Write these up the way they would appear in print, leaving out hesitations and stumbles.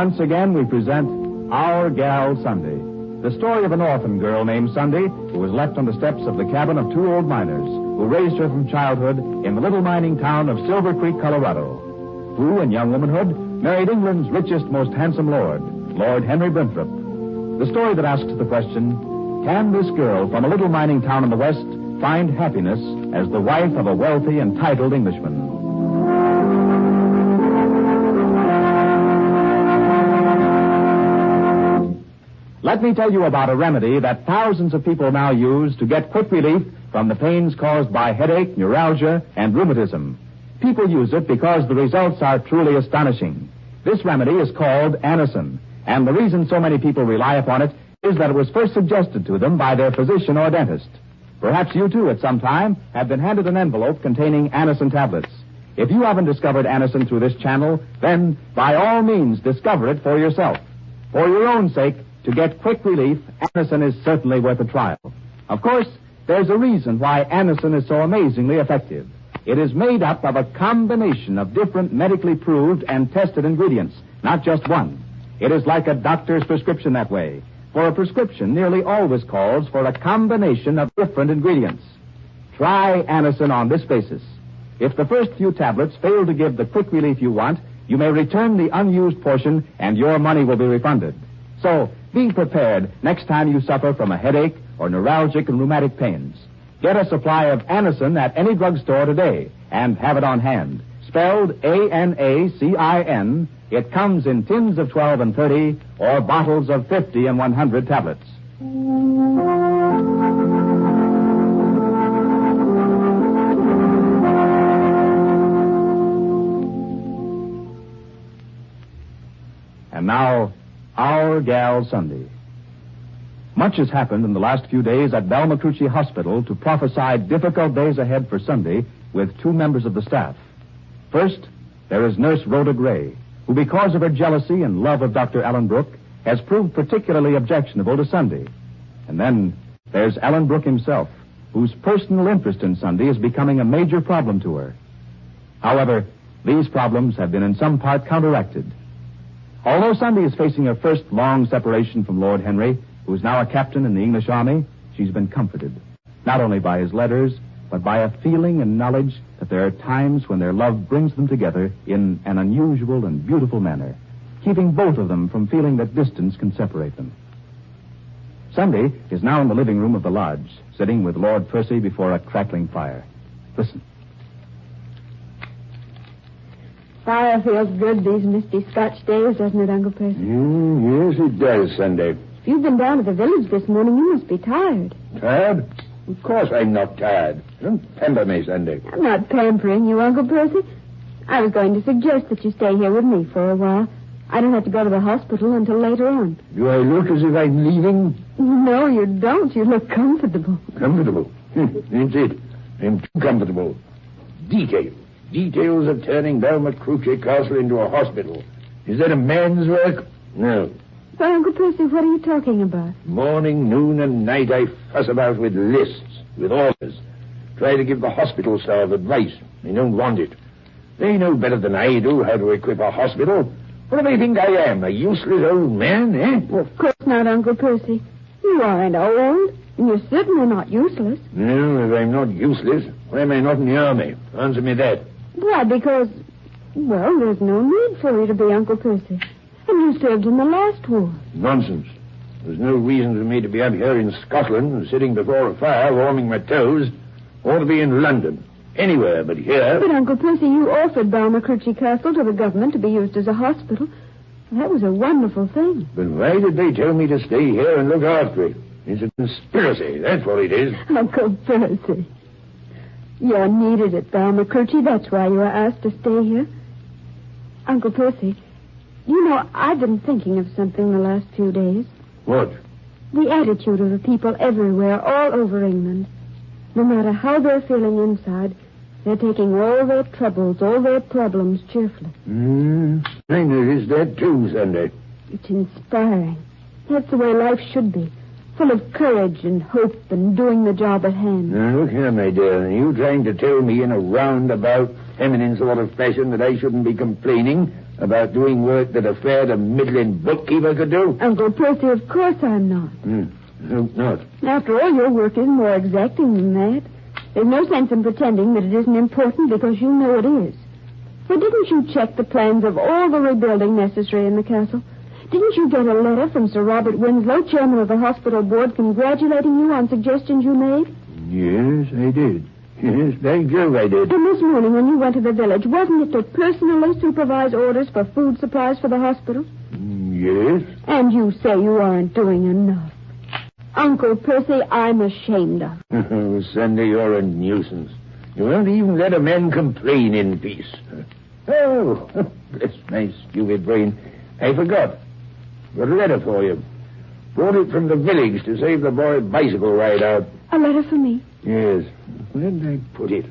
Once again, we present Our Gal Sunday, the story of an orphan girl named Sunday who was left on the steps of the cabin of two old miners who raised her from childhood in the little mining town of Silver Creek, Colorado, who, in young womanhood, married England's richest, most handsome lord, Lord Henry Winthrop. The story that asks the question, can this girl from a little mining town in the West find happiness as the wife of a wealthy and titled Englishman? Let me tell you about a remedy that thousands of people now use to get quick relief from the pains caused by headache, neuralgia, and rheumatism. People use it because the results are truly astonishing. This remedy is called Anacin, and the reason so many people rely upon it is that it was first suggested to them by their physician or dentist. Perhaps you, too, at some time, have been handed an envelope containing Anacin tablets. If you haven't discovered Anacin through this channel, then, by all means, discover it for yourself. For your own sake, to get quick relief, Anacin is certainly worth a trial. Of course, there's a reason why Anacin is so amazingly effective. It is made up of a combination of different medically proved and tested ingredients, not just one. It is like a doctor's prescription that way. For a prescription nearly always calls for a combination of different ingredients. Try Anacin on this basis. If the first few tablets fail to give the quick relief you want, you may return the unused portion and your money will be refunded. So, be prepared next time you suffer from a headache or neuralgic and rheumatic pains. Get a supply of Anacin at any drugstore today and have it on hand. Spelled A-N-A-C-I-N. It comes in tins of 12 and 30 or bottles of 50 and 100 tablets. And now, Our Gal Sunday. Much has happened in the last few days at Balmacrucci Hospital to prophesy difficult days ahead for Sunday with two members of the staff. First, there is Nurse Rhoda Gray, who, because of her jealousy and love of Dr. Allen Brooke, has proved particularly objectionable to Sunday. And then there's Allen Brooke himself, whose personal interest in Sunday is becoming a major problem to her. However, these problems have been in some part counteracted. Although Sunday is facing her first long separation from Lord Henry, who is now a captain in the English army, she's been comforted, not only by his letters, but by a feeling and knowledge that there are times when their love brings them together in an unusual and beautiful manner, keeping both of them from feeling that distance can separate them. Sunday is now in the living room of the lodge, sitting with Lord Percy before a crackling fire. Listen. Fire feels good these misty Scotch days, doesn't it, Uncle Percy? Yes, it does, Sunday. If you've been down to the village this morning, you must be tired. Tired? Of course I'm not tired. Don't pamper me, Sunday. I'm not pampering you, Uncle Percy. I was going to suggest that you stay here with me for a while. I don't have to go to the hospital until later on. Do I look as if I'm leaving? No, you don't. You look comfortable. Comfortable? That's it. I'm too comfortable. Details of turning Balmacrucci Castle into a hospital. Is that a man's work? No. But, Uncle Percy, what are you talking about? Morning, noon, and night I fuss about with lists, with orders. Try to give the hospital staff advice. They don't want it. They know better than I do how to equip a hospital. What do they think I am, a useless old man, eh? Well, of course not, Uncle Percy. You aren't old, and you're certainly not useless. No, if I'm not useless, why am I not in the army? Answer me that. Why, because, well, there's no need for you to be, Uncle Percy. And you served in the last war. Nonsense. There's no reason for me to be up here in Scotland, sitting before a fire, warming my toes, or to be in London. Anywhere but here. But, Uncle Percy, you offered Balmacrucci Castle to the government to be used as a hospital. That was a wonderful thing. But why did they tell me to stay here and look after it? It's a conspiracy, that's what it is. Uncle Percy, you're needed at Balmacrucci. That's why you were asked to stay here. Uncle Percy, You know, I've been thinking of something the last few days. What? The attitude of the people everywhere, all over England. No matter how they're feeling inside, they're taking all their troubles, all their problems cheerfully. I noticed that too, Sunday. It's inspiring. That's the way life should be. Full of courage and hope and doing the job at hand. Now, look here, my dear. Are you trying to tell me in a roundabout, feminine sort of fashion that I shouldn't be complaining about doing work that a fair and middling bookkeeper could do? Uncle Percy, of course I'm not. Hope not. After all, your work is more exacting than that. There's no sense in pretending that it isn't important because you know it is. But didn't you check the plans of all the rebuilding necessary in the castle? Didn't you get a letter from Sir Robert Winslow, chairman of the hospital board, congratulating you on suggestions you made? Yes, I did. Yes, by Jove, I did. And this morning when you went to the village, wasn't it to personally supervise orders for food supplies for the hospital? Yes. And you say you aren't doing enough. Uncle Percy, I'm ashamed of. Oh, Sandy, you're a nuisance. You won't even let a man complain in peace. Oh, bless my stupid brain. I forgot. Got a letter for you. Brought it from the village to save the boy a bicycle ride out. A letter for me? Yes. Where did I put it?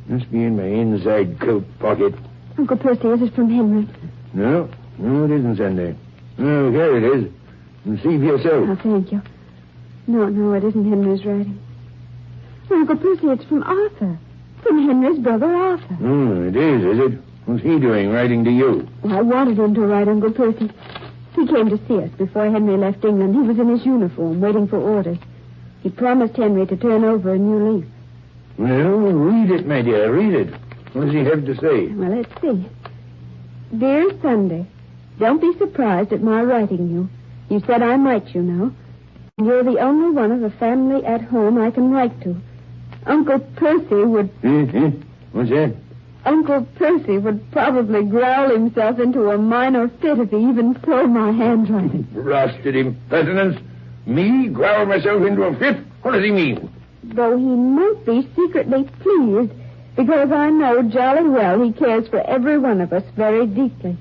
Must be in my inside coat pocket. Uncle Percy, is it from Henry? No, it isn't, Sandy. Oh, here it is. And see for yourself. Oh, thank you. No, it isn't Henry's writing. Uncle Percy, it's from Arthur. From Henry's brother, Arthur. Oh, it is it? What's he doing, writing to you? Well, I wanted him to write, Uncle Percy. He came to see us before Henry left England. He was in his uniform, waiting for orders. He promised Henry to turn over a new leaf. Well, read it, my dear, read it. What does he have to say? Well, let's see. Dear Sunday, don't be surprised at my writing you. You said I might, you know. You're the only one of the family at home I can write to. Uncle Percy would... What's that? Uncle Percy would probably growl himself into a minor fit if he even saw my handwriting. Blasted impertinence. Me growl myself into a fit? What does he mean? Though he might be secretly pleased, because I know jolly well he cares for every one of us very deeply.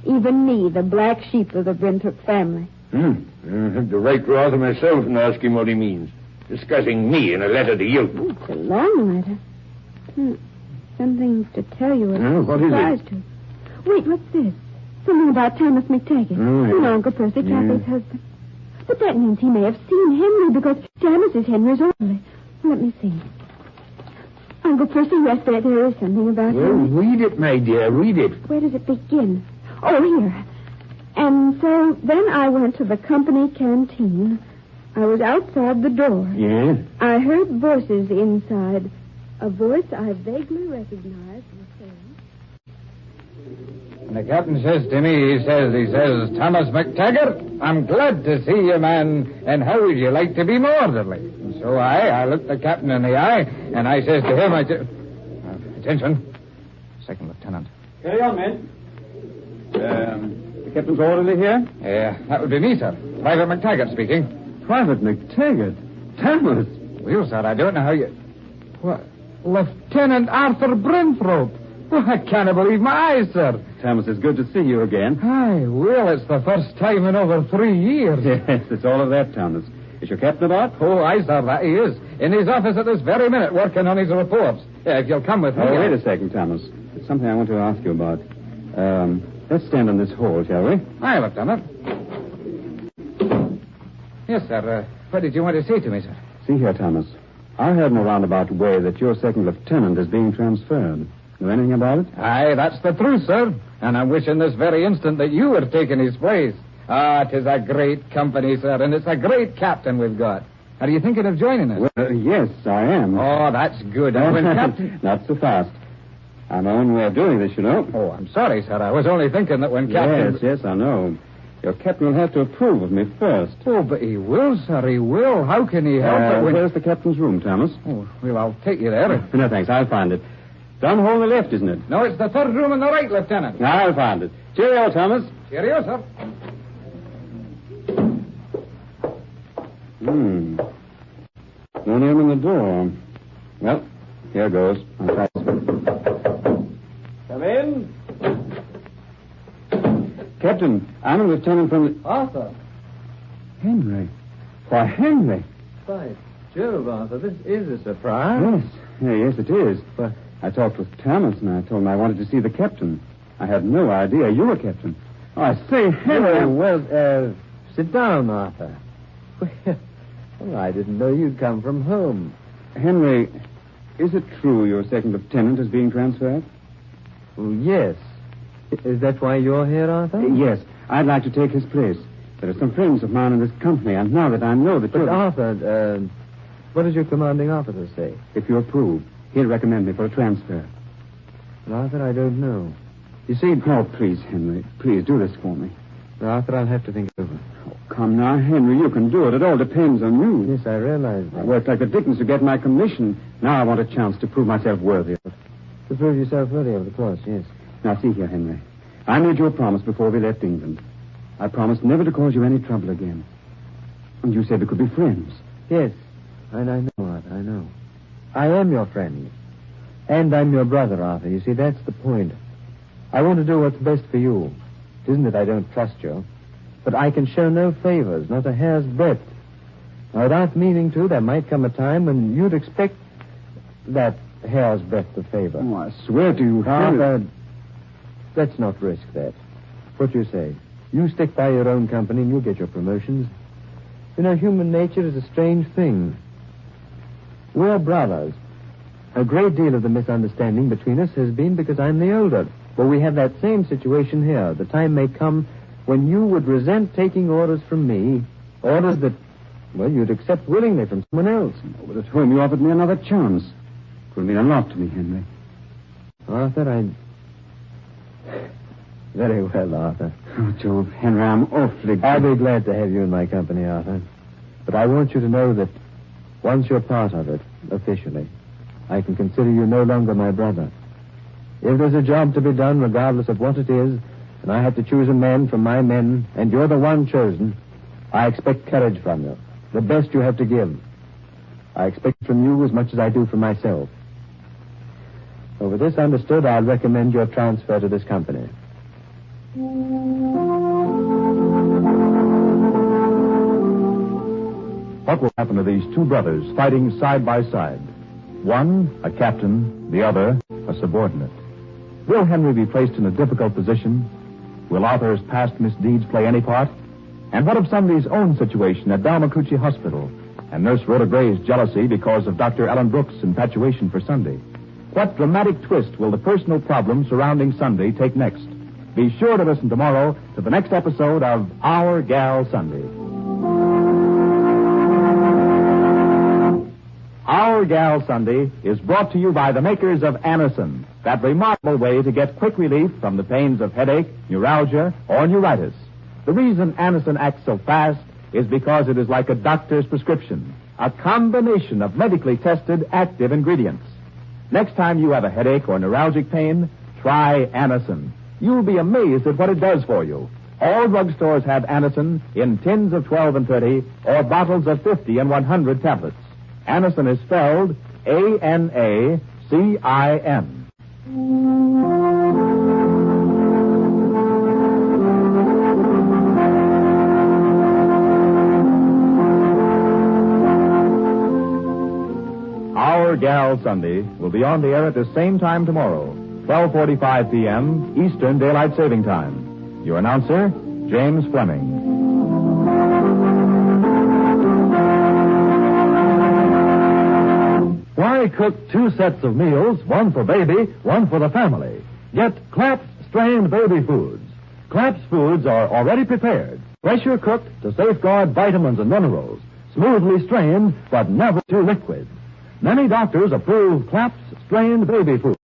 Even me, the black sheep of the Brintook family. I'll have to write to Arthur myself and ask him what he means. Discussing me in a letter to you. Oh, it's a long letter. Something to tell you. What is it? To. Wait, what's this? Something about Thomas McTaggart. You know, Uncle Percy, Kathy's husband. But that means he may have seen Henry because Thomas is Henry's orderly. Let me see. Uncle Percy, yes, there is something about him. Read it, my dear, read it. Where does it begin? Oh, here. And so then I went to the company canteen. I was outside the door. Yes? I heard voices inside. A voice I vaguely recognized was saying... The captain says to me, he says, Thomas McTaggart, I'm glad to see you, man, and how would you like to be my orderly? And so I looked the captain in the eye, and I says to him, attention, Second Lieutenant. Carry on, men. The captain's orderly here? That would be me, sir. Private McTaggart speaking. Private McTaggart? Thomas? Well, sir, I don't know how you... What? Lieutenant Arthur Brinthrope. Well, I can't believe my eyes, sir. Thomas, it's good to see you again. Aye, well, it's the first time in over 3 years. Yes, it's all of that, Thomas. Is your captain about? Oh, aye, sir, that he is. In his office at this very minute, working on his reports. If you'll come with me... Oh, wait a second, Thomas. There's something I want to ask you about. Let's stand in this hall, shall we? Aye, Lieutenant. Yes, sir. What did you want to say to me, sir? See here, Thomas. I heard in a roundabout way that your second lieutenant is being transferred. Know anything about it? Aye, that's the truth, sir. And I'm wishing this very instant that you were taking his place. It is a great company, sir, and it's a great captain we've got. Are you thinking of joining us? Well, yes, I am. Oh, that's good. And when Captain... Not so fast. I have my own way of doing this, you know. Oh, I'm sorry, sir. I was only thinking that when Captain... Yes, I know. Your captain will have to approve of me first. Oh, but he will, sir. He will. How can he help it when... Where's the captain's room, Thomas? Oh, well, I'll take you there. No, thanks. I'll find it. Down the hall on the left, isn't it? No, it's the third room on the right, Lieutenant. I'll find it. Cheerio, Thomas. Cheerio, sir. No name on the door. Well, here goes. I'll try this one. Come in. Captain, I'm a lieutenant from the... Arthur. Henry. Why, Henry. By Jove, Arthur, this is a surprise. Yes, it is. But I talked with Thomas, and I told him I wanted to see the captain. I had no idea you were captain. Oh, I say, Henry... Well, sit down, Arthur. Well, I didn't know you'd come from home. Henry, is it true your second lieutenant is being transferred? Oh, yes. Is that why you're here, Arthur? Yes. I'd like to take his place. There are some friends of mine in this company, and now that I know that But, Arthur, what does your commanding officer say? If you approve, he'll recommend me for a transfer. Well, Arthur, I don't know. You see... Oh, please, Henry. Please, do this for me. Well, Arthur, I'll have to think it over. Oh, come now, Henry. You can do it. It all depends on you. Yes, I realize that. I worked like the Dickens to get my commission. Now I want a chance to prove myself worthy of it. To prove yourself worthy of the course, yes. Now, see here, Henry. I made you a promise before we left England. I promised never to cause you any trouble again. And you said we could be friends. Yes, and I know, Arthur, I know. I am your friend. And I'm your brother, Arthur. You see, that's the point. I want to do what's best for you. It isn't that I don't trust you, but I can show no favors, not a hair's breadth. Now, without meaning to, there might come a time when you'd expect that hair's breadth of favor. Oh, I swear to you, Arthur, let's not risk that. What do you say? You stick by your own company and you'll get your promotions. You know, human nature is a strange thing. We're brothers. A great deal of the misunderstanding between us has been because I'm the older. But we have that same situation here. The time may come when you would resent taking orders from me, orders that, well, you'd accept willingly from someone else. Oh, but at home you offered me another chance. It would mean a lot to me, Henry. Arthur, Very well, Arthur. Oh, Joe, Henry, I'm awfully... I'll be glad to have you in my company, Arthur. But I want you to know that once you're part of it, officially, I can consider you no longer my brother. If there's a job to be done, regardless of what it is, and I have to choose a man from my men, and you're the one chosen, I expect courage from you. The best you have to give. I expect from you as much as I do from myself. So with this understood, I'll recommend your transfer to this company. What will happen to these two brothers fighting side by side? One, a captain, the other, a subordinate. Will Henry be placed in a difficult position? Will Arthur's past misdeeds play any part? And what of somebody's own situation at Dalmacucci Hospital and Nurse Rhoda Gray's jealousy because of Dr. Ellen Brooks' infatuation for Sunday? What dramatic twist will the personal problem surrounding Sunday take next? Be sure to listen tomorrow to the next episode of Our Gal Sunday. Our Gal Sunday is brought to you by the makers of Anacin, that remarkable way to get quick relief from the pains of headache, neuralgia, or neuritis. The reason Anacin acts so fast is because it is like a doctor's prescription, a combination of medically tested active ingredients. Next time you have a headache or neuralgic pain, try Anacin. You'll be amazed at what it does for you. All drugstores have Anacin in tins of 12 and 30 or bottles of 50 and 100 tablets. Anacin is spelled Anacin. Our Gal Sunday will be on the air at the same time tomorrow, 12:45 p.m. Eastern Daylight Saving Time. Your announcer, James Fleming. Why cook two sets of meals, one for baby, one for the family? Get Claps strained baby foods. Claps foods are already prepared, pressure cooked to safeguard vitamins and minerals, smoothly strained but never too liquid. Many doctors approve Claps strained baby foods.